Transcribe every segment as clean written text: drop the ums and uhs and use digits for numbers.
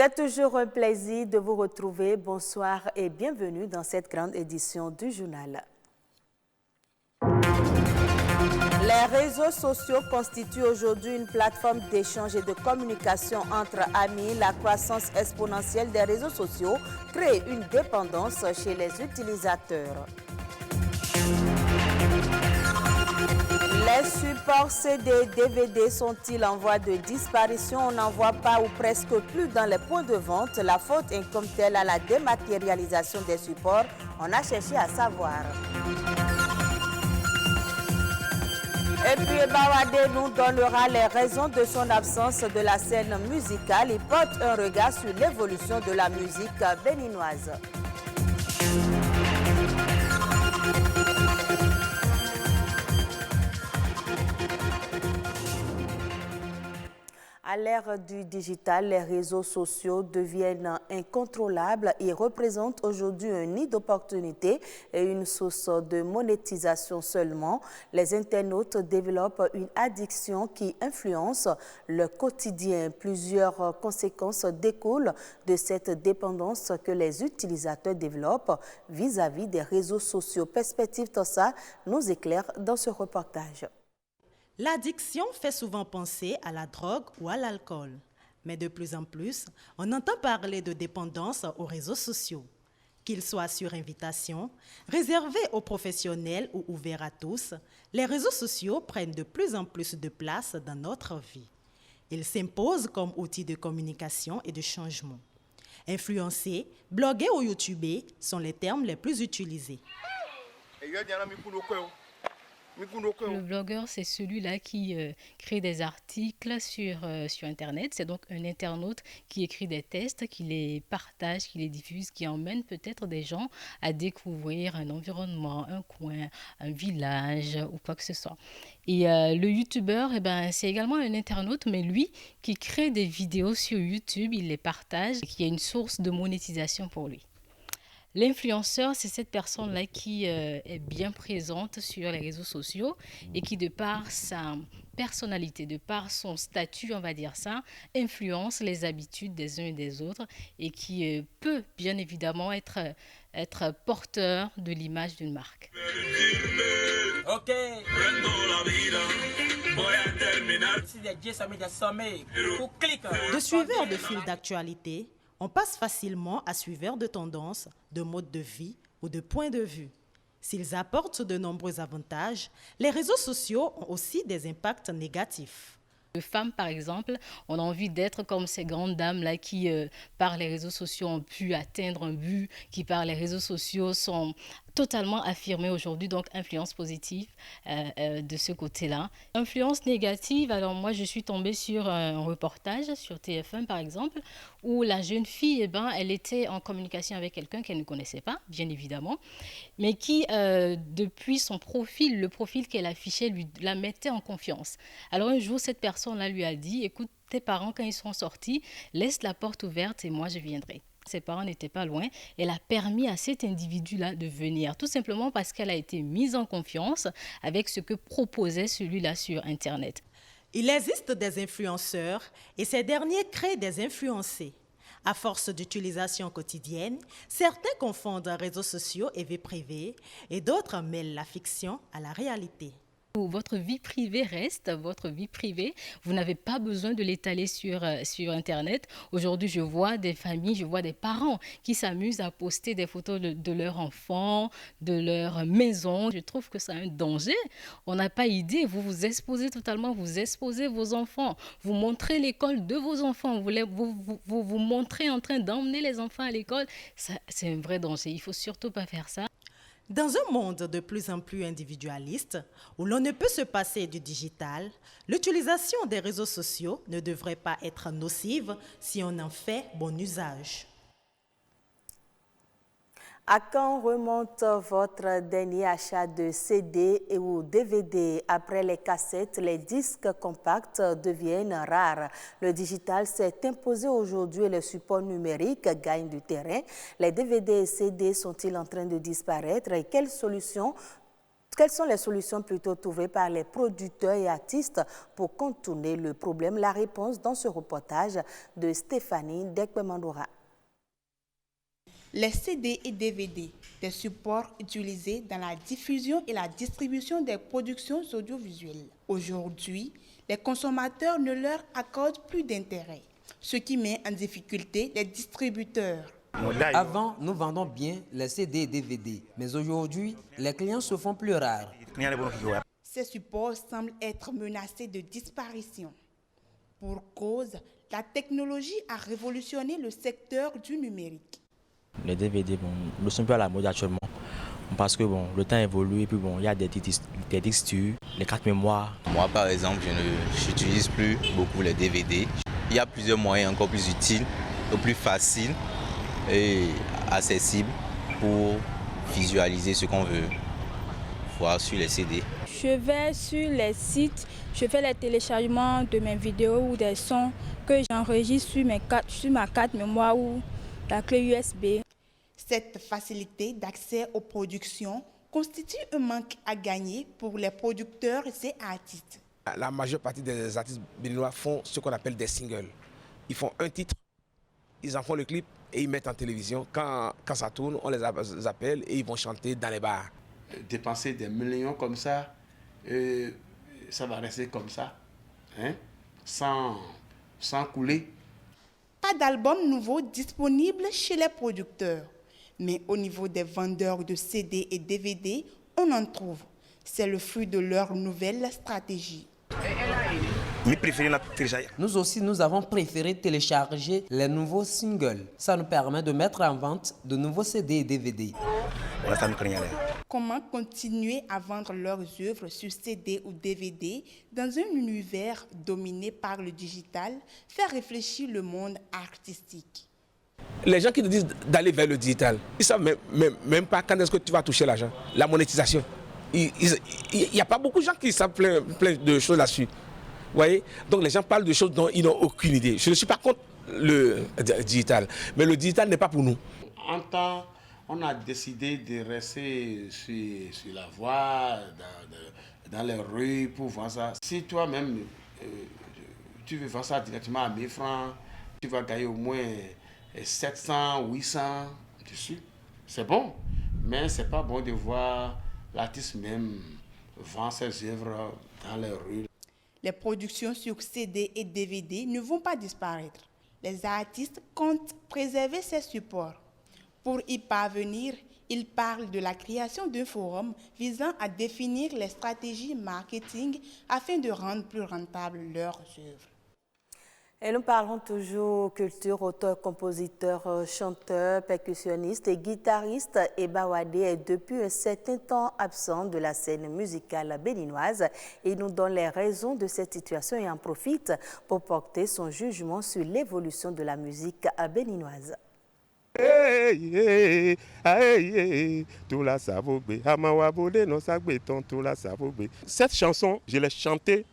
C'est toujours un plaisir de vous retrouver. Bonsoir et bienvenue dans cette grande édition du journal. Les réseaux sociaux constituent aujourd'hui une plateforme d'échange et de communication entre amis. La croissance exponentielle des réseaux sociaux crée une dépendance chez les utilisateurs. Les supports CD, DVD sont-ils en voie de disparition? On n'en voit pas ou presque plus dans les points de vente. La faute incombe-t-elle à la dématérialisation des supports? On a cherché à savoir. Et puis Bawade nous donnera les raisons de son absence de la scène musicale. Il porte un regard sur l'évolution de la musique béninoise. À l'ère du digital, les réseaux sociaux deviennent incontrôlables et représentent aujourd'hui un nid d'opportunités et une source de monétisation seulement. Les internautes développent une addiction qui influence le quotidien. Plusieurs conséquences découlent de cette dépendance que les utilisateurs développent vis-à-vis des réseaux sociaux. Perspective Tossa nous éclaire dans ce reportage. L'addiction fait souvent penser à la drogue ou à l'alcool. Mais de plus en plus, on entend parler de dépendance aux réseaux sociaux. Qu'ils soient sur invitation, réservés aux professionnels ou ouverts à tous, les réseaux sociaux prennent de plus en plus de place dans notre vie. Ils s'imposent comme outil de communication et de changement. Influencer, bloguer ou youtuber sont les termes les plus utilisés. Le blogueur, c'est celui-là qui crée des articles sur Internet. C'est donc un internaute qui écrit des textes, qui les partage, qui les diffuse, qui emmène peut-être des gens à découvrir un environnement, un coin, un village ou quoi que ce soit. Et le youtubeur, c'est également un internaute, mais lui qui crée des vidéos sur YouTube, il les partage, et qui est une source de monétisation pour lui. L'influenceur, c'est cette personne-là qui est bien présente sur les réseaux sociaux et qui, de par sa personnalité, de par son statut, on va dire ça, influence les habitudes des uns et des autres et qui peut bien évidemment être porteur de l'image d'une marque. Ok. De suiveurs de fil d'actualité, on passe facilement à suiveurs de tendances, de mode de vie ou de points de vue. S'ils apportent de nombreux avantages, les réseaux sociaux ont aussi des impacts négatifs. De femmes, par exemple, on a envie d'être comme ces grandes dames-là qui, par les réseaux sociaux, ont pu atteindre un but, qui, par les réseaux sociaux, sont totalement affirmées aujourd'hui, donc influence positive de ce côté-là. Influence négative, alors moi, je suis tombée sur un reportage sur TF1, par exemple, où la jeune fille, elle était en communication avec quelqu'un qu'elle ne connaissait pas, bien évidemment, mais qui, depuis son profil, le profil qu'elle affichait, la mettait en confiance. Alors un jour, cette personne-là lui a dit, écoute, tes parents, quand ils seront sortis, laisse la porte ouverte et moi, je viendrai. Ses parents n'étaient pas loin. Elle a permis à cet individu-là de venir, tout simplement parce qu'elle a été mise en confiance avec ce que proposait celui-là sur Internet. Il existe des influenceurs et ces derniers créent des influencés. À force d'utilisation quotidienne, certains confondent réseaux sociaux et vie privée et d'autres mêlent la fiction à la réalité. Votre vie privée reste votre vie privée. Vous n'avez pas besoin de l'étaler sur Internet. Aujourd'hui, je vois des familles, je vois des parents qui s'amusent à poster des photos de leurs enfants, de leur maison. Je trouve que c'est un danger. On n'a pas idée. Vous vous exposez totalement, vous exposez vos enfants. Vous montrez l'école de vos enfants. Vous montrez en train d'emmener les enfants à l'école. C'est un vrai danger. Il ne faut surtout pas faire ça. Dans un monde de plus en plus individualiste, où l'on ne peut se passer du digital, l'utilisation des réseaux sociaux ne devrait pas être nocive si on en fait bon usage. À quand remonte votre dernier achat de CD ou DVD? Après les cassettes, les disques compacts deviennent rares. Le digital s'est imposé aujourd'hui et les supports numériques gagnent du terrain. Les DVD et CD sont-ils en train de disparaître? Et quelles solutions Quelles sont les solutions plutôt trouvées par les producteurs et artistes pour contourner le problème? La réponse dans ce reportage de Stéphanie Dekwemandoura. Les CD et DVD, des supports utilisés dans la diffusion et la distribution des productions audiovisuelles. Aujourd'hui, les consommateurs ne leur accordent plus d'intérêt, ce qui met en difficulté les distributeurs. Avant, nous vendons bien les CD et DVD, mais aujourd'hui, les clients se font plus rares. Ces supports semblent être menacés de disparition. Pour cause, la technologie a révolutionné le secteur du numérique. Les DVD ne sont plus à la mode actuellement parce que le temps évolue et puis il y a des disques durs, les cartes mémoire. Moi par exemple, je n'utilise plus beaucoup les DVD. Il y a plusieurs moyens encore plus utiles, plus faciles et accessibles pour visualiser ce qu'on veut voir sur les CD. Je vais sur les sites, je fais les téléchargements de mes vidéos ou des sons que j'enregistre sur ma carte mémoire ou la clé USB. Cette facilité d'accès aux productions constitue un manque à gagner pour les producteurs et artistes. La majeure partie des artistes béninois font ce qu'on appelle des singles. Ils font un titre, ils en font le clip et ils mettent en télévision. Quand ça tourne, on les appelle et ils vont chanter dans les bars. Dépenser des millions comme ça, ça va rester comme ça, hein, sans couler. Pas d'album nouveau disponible chez les producteurs. Mais au niveau des vendeurs de CD et DVD, on en trouve. C'est le fruit de leur nouvelle stratégie. Nous aussi, nous avons préféré télécharger les nouveaux singles. Ça nous permet de mettre en vente de nouveaux CD et DVD. Comment continuer à vendre leurs œuvres sur CD ou DVD dans un univers dominé par le digital fait réfléchir le monde artistique. Les gens qui te disent d'aller vers le digital, ils ne savent même pas quand est-ce que tu vas toucher l'argent, la monétisation. Il n'y a pas beaucoup de gens qui savent plein de choses là-dessus. Vous voyez? Donc les gens parlent de choses dont ils n'ont aucune idée. Je ne suis pas contre le digital, mais le digital n'est pas pour nous. En temps, on a décidé de rester sur la voie, dans les rues pour vendre ça. Si toi-même, tu veux vendre ça directement à 1000 francs, tu vas gagner au moins 700, 800 dessus. C'est bon, mais c'est pas bon de voir l'artiste même vendre ses œuvres dans les rues. Les productions sur CD et DVD ne vont pas disparaître. Les artistes comptent préserver ces supports. Pour y parvenir, ils parlent de la création d'un forum visant à définir les stratégies marketing afin de rendre plus rentables leurs œuvres. Et nous parlons toujours culture, auteur, compositeur, chanteur, percussionniste et guitariste. Eba Wadé est depuis un certain temps absent de la scène musicale béninoise. Il nous donne les raisons de cette situation et en profite pour porter son jugement sur l'évolution de la musique béninoise. Cette chanson, je l'ai chantée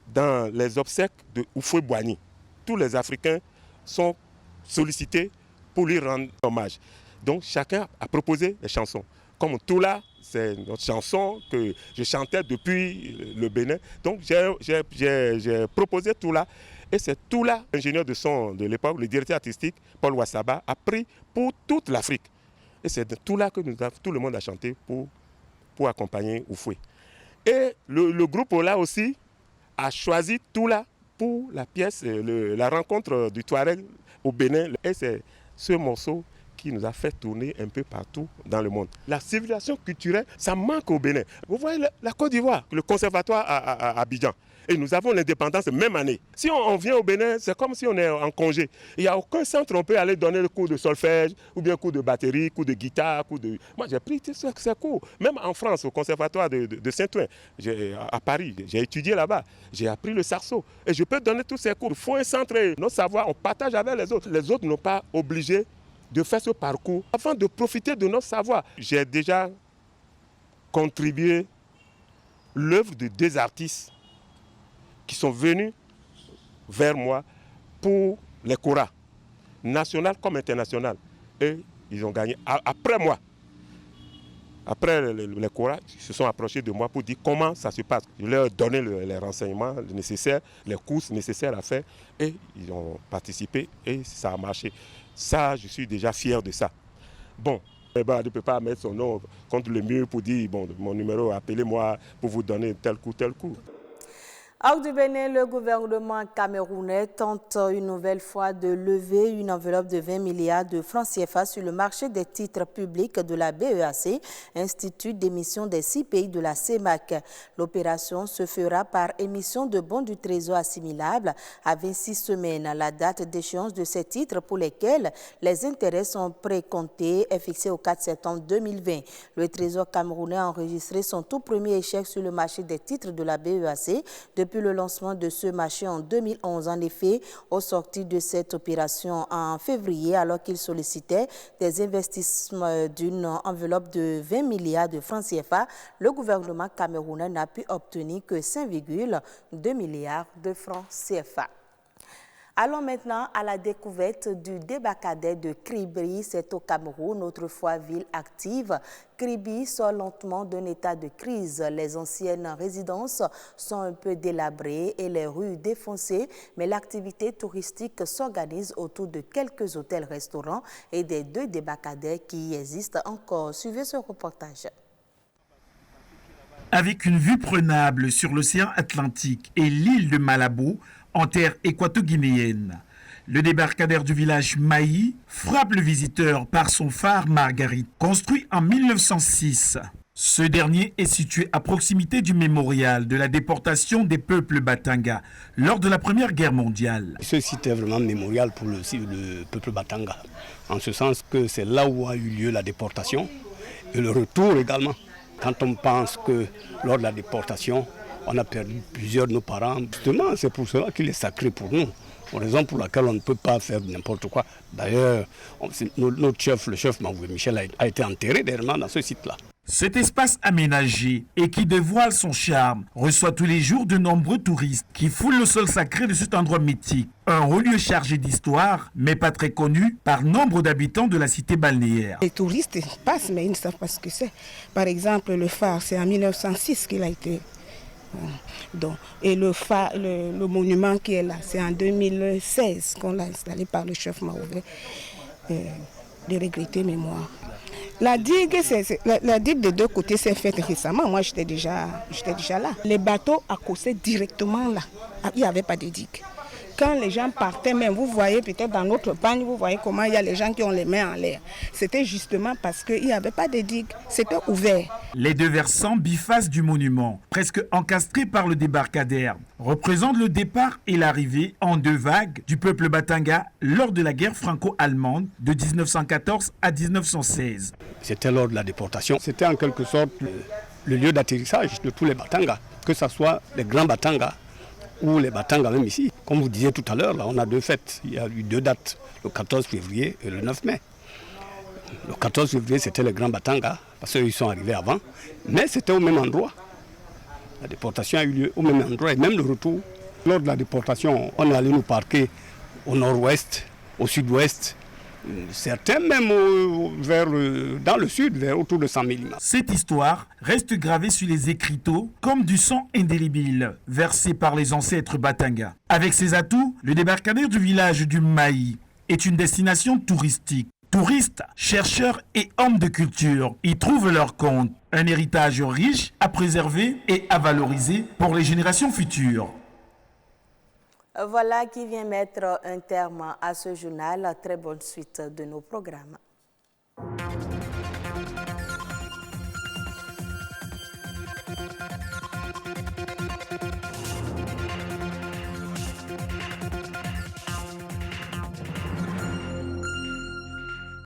dans les obsèques de Houphouët-Boigny. Tous les Africains sont sollicités pour lui rendre hommage. Donc chacun a proposé des chansons. Comme Toula, c'est notre chanson que je chantais depuis le Bénin. Donc j'ai proposé Toula. Et c'est Toula, ingénieur de son de l'époque, le directeur artistique, Paul Wassaba, a pris pour toute l'Afrique. Et c'est Toula que tout le monde a chanté pour accompagner Houphouët. Et le groupe là aussi a choisi Toula pour la pièce, la rencontre du Touareg au Bénin. Et c'est ce morceau qui nous a fait tourner un peu partout dans le monde. La civilisation culturelle, ça manque au Bénin. Vous voyez la Côte d'Ivoire, le conservatoire à Abidjan. Et nous avons l'indépendance la même année. Si on vient au Bénin, c'est comme si on est en congé. Il n'y a aucun centre où on peut aller donner le cours de solfège, ou bien cours de batterie, cours de guitare, Moi, j'ai pris ces cours. Même en France, au conservatoire de Saint-Ouen, à Paris, j'ai étudié là-bas. J'ai appris le sarceau. Et je peux donner tous ces cours. Il faut un centre, notre savoir, on partage avec les autres. Les autres n'ont pas obligé de faire ce parcours afin de profiter de notre savoir. J'ai déjà contribué l'œuvre de deux artistes qui sont venus vers moi pour les Kora, national comme international. Et ils ont gagné après moi. Après, les Kora se sont approchés de moi pour dire comment ça se passe. Je leur ai donné les renseignements nécessaires, les courses nécessaires à faire et ils ont participé et ça a marché. Ça, je suis déjà fier de ça. Bon, elle ne peut pas mettre son nom contre le mur pour dire, bon, mon numéro, appelez-moi pour vous donner tel coup, tel coup. Hors du Bénin, le gouvernement camerounais tente une nouvelle fois de lever une enveloppe de 20 milliards de francs CFA sur le marché des titres publics de la BEAC, Institut d'émission des 6 pays de la CEMAC. L'opération se fera par émission de bons du trésor assimilables à 26 semaines. La date d'échéance de ces titres pour lesquels les intérêts sont précomptés est fixée au 4 septembre 2020. Le trésor camerounais a enregistré son tout premier échec sur le marché des titres de la BEAC depuis le lancement de ce marché en 2011. En effet, au sorti de cette opération en février, alors qu'il sollicitait des investissements d'une enveloppe de 20 milliards de francs CFA, le gouvernement camerounais n'a pu obtenir que 5,2 milliards de francs CFA. Allons maintenant à la découverte du débarcadère de Kribri. C'est au Cameroun, autrefois ville active. Kribi sort lentement d'un état de crise. Les anciennes résidences sont un peu délabrées et les rues défoncées, mais l'activité touristique s'organise autour de quelques hôtels-restaurants et des 2 débarcadères qui existent encore. Suivez ce reportage. Avec une vue prenable sur l'océan Atlantique et l'île de Malabo, en terre équato-guinéenne, le débarcadère du village Maï frappe le visiteur par son phare Marguerite, construit en 1906. Ce dernier est situé à proximité du mémorial de la déportation des peuples Batanga lors de la Première Guerre mondiale. Ce site est vraiment mémorial pour le peuple Batanga, en ce sens que c'est là où a eu lieu la déportation et le retour également. Quand on pense que lors de la déportation, on a perdu plusieurs de nos parents. Justement, c'est pour cela qu'il est sacré pour nous. Raison pour laquelle on ne peut pas faire n'importe quoi. D'ailleurs, notre chef, le chef Mavoué Michel, a été enterré dernièrement dans ce site-là. Cet espace aménagé et qui dévoile son charme reçoit tous les jours de nombreux touristes qui foulent le sol sacré de cet endroit mythique. Un haut lieu chargé d'histoire, mais pas très connu par nombre d'habitants de la cité balnéaire. Les touristes passent, mais ils ne savent pas ce que c'est. Par exemple, le phare, c'est en 1906 qu'il a été... Et le monument qui est là, c'est en 2016 qu'on l'a installé par le chef Maouvé de regretter mémoire. La digue des 2 côtés s'est faite récemment. Moi, j'étais déjà là. Les bateaux accossaient directement là. Il n'y avait pas de digue. Quand les gens partaient, même vous voyez peut-être dans notre pagne, vous voyez comment il y a les gens qui ont les mains en l'air. C'était justement parce qu'il n'y avait pas de digue, c'était ouvert. Les 2 versants bifaces du monument, presque encastrés par le débarcadère, représentent le départ et l'arrivée en 2 vagues du peuple Batanga lors de la guerre franco-allemande de 1914 à 1916. C'était lors de la déportation, c'était en quelque sorte le lieu d'atterrissage de tous les Batangas, que ce soit les grands Batangas ou les Batangas même ici. Comme vous disiez tout à l'heure, là, on a 2 fêtes. Il y a eu 2 dates, le 14 février et le 9 mai. Le 14 février, c'était les grands Batangas, parce qu'ils sont arrivés avant, mais c'était au même endroit. La déportation a eu lieu au même endroit et même le retour. Lors de la déportation, on est allé nous parquer au nord-ouest, au sud-ouest, certains même dans le sud, vers autour de 100 000 images. Cette histoire reste gravée sur les écriteaux comme du sang indélébile versé par les ancêtres Batanga. Avec ses atouts, le débarcadère du village du Maï est une destination touristique. Touristes, chercheurs et hommes de culture y trouvent leur compte. Un héritage riche à préserver et à valoriser pour les générations futures. Voilà qui vient mettre un terme à ce journal. Très bonne suite de nos programmes.